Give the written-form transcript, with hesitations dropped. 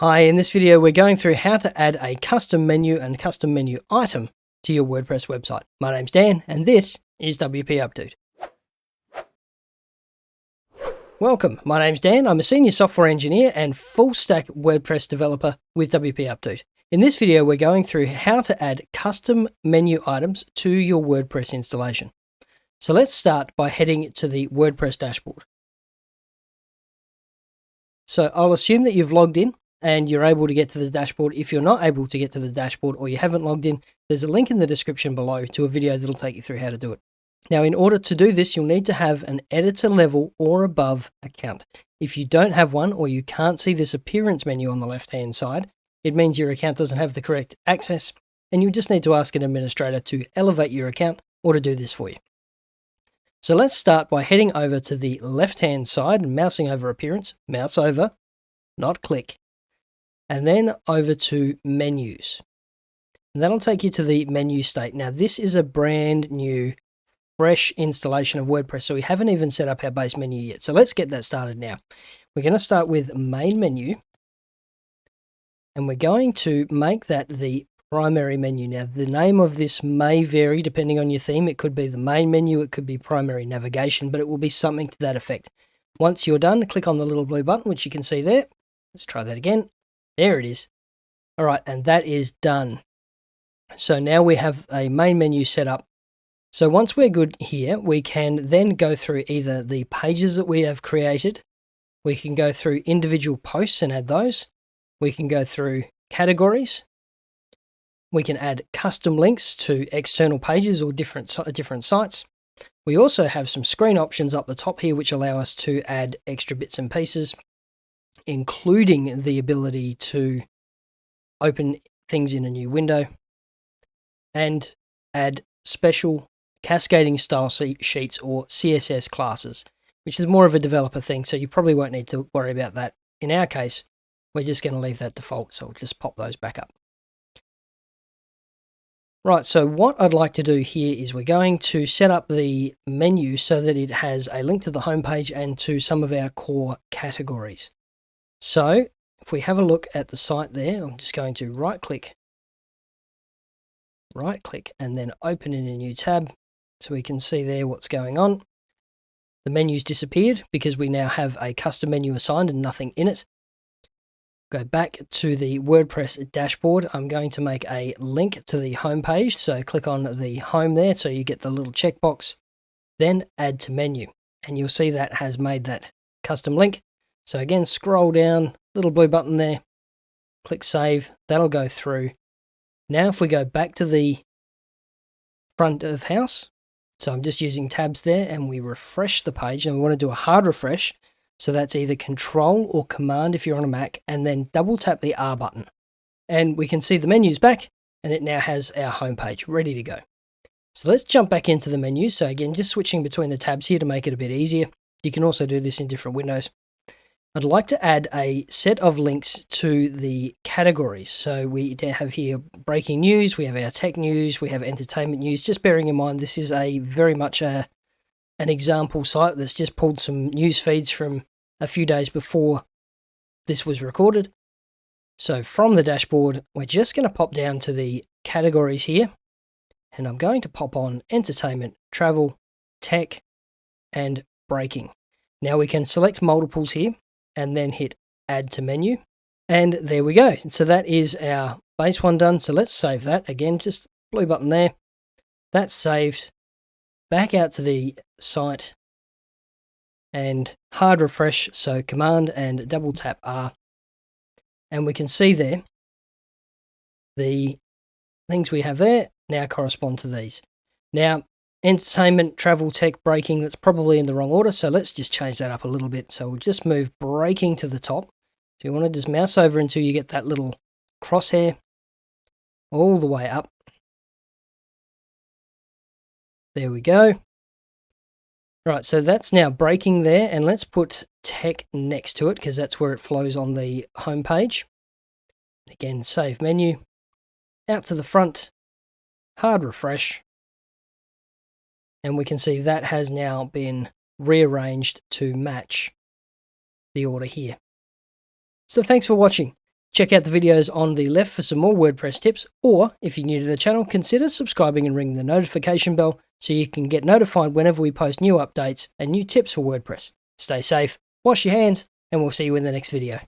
Hi, in this video we're going through how to add a custom menu and custom menu item to your WordPress website. My name's Dan and this is WP Update. Welcome, my name's Dan. I'm a senior software engineer and full stack WordPress developer with WP Update. In this video we're going through how to add custom menu items to your WordPress installation. So let's start by heading to the WordPress dashboard. So I'll assume that you've logged in and you're able to get to the dashboard. If you're not able to get to the dashboard or you haven't logged in, there's a link in the description below to a video that'll take you through how to do it. Now, in order to do this, you'll need to have an editor level or above account. If you don't have one or you can't see this appearance menu on the left-hand side, it means your account doesn't have the correct access and you just need to ask an administrator to elevate your account or to do this for you. So let's start by heading over to the left-hand side and mousing over appearance, mouse over, not click, and then over to menus. And that'll take you to the menu state. Now, this is a brand new, fresh installation of WordPress, so we haven't even set up our base menu yet. So let's get that started now. We're going to start with main menu, and we're going to make that the primary menu. Now, the name of this may vary depending on your theme. It could be the main menu, it could be primary navigation, but it will be something to that effect. Once you're done, click on the little blue button, which you can see there. Let's try that again. There it is. All right, and that is done. So now we have a main menu set up. So once we're good here, we can then go through either the pages that we have created. We can go through individual posts and add those. We can go through categories. We can add custom links to external pages or different sites. We also have some screen options up the top here, which allow us to add extra bits and pieces, including the ability to open things in a new window and add special cascading style sheets or CSS classes, which is more of a developer thing, so you probably won't need to worry about that. In our case, we're just going to leave that default, so we'll just pop those back up. Right, so what I'd like to do here is we're going to set up the menu so that it has a link to the homepage and to some of our core categories. So if we have a look at the site there, I'm just going to right click, and then open in a new tab so we can see there what's going on. The menu's disappeared because we now have a custom menu assigned and nothing in it. Go back to the WordPress dashboard. I'm going to make a link to the home page. So click on the home there so you get the little checkbox. Then add to menu. And you'll see that has made that custom link. So again, scroll down, little blue button there. Click save. That'll go through. Now if we go back to the front of house. So I'm just using tabs there and we refresh the page and we want to do a hard refresh. So that's either Control or Command if you're on a Mac, and then double tap the R button. And we can see the menu's back, and it now has our homepage ready to go. So let's jump back into the menu. So again, just switching between the tabs here to make it a bit easier. You can also do this in different windows. I'd like to add a set of links to the categories. So we have here breaking news, we have our tech news, we have entertainment news. Just bearing in mind, this is a very much an example site that's just pulled some news feeds from a few days before this was recorded. So from the dashboard, we're just going to pop down to the categories here, and I'm going to pop on entertainment, travel, tech, and breaking. Now we can select multiples here and then hit add to menu. And there we go. So that is our base one done. So let's save that. Again, just blue button there. That's saved. Back out to the site and hard refresh, so Command and double tap R, and we can see there the things we have there now correspond to these. Now, entertainment, travel, tech, breaking, that's probably in the wrong order, so let's just change that up a little bit. So we'll just move breaking to the top. So you want to just mouse over until you get that little crosshair all the way up. There we go. Right, so that's now breaking there, and let's put tech next to it because that's where it flows on the home page. Again, save menu, out to the front, hard refresh, and we can see that has now been rearranged to match the order here. So thanks for watching. Check out the videos on the left for some more WordPress tips, or if you're new to the channel, consider subscribing and ringing the notification bell so you can get notified whenever we post new updates and new tips for WordPress. Stay safe, wash your hands, and we'll see you in the next video.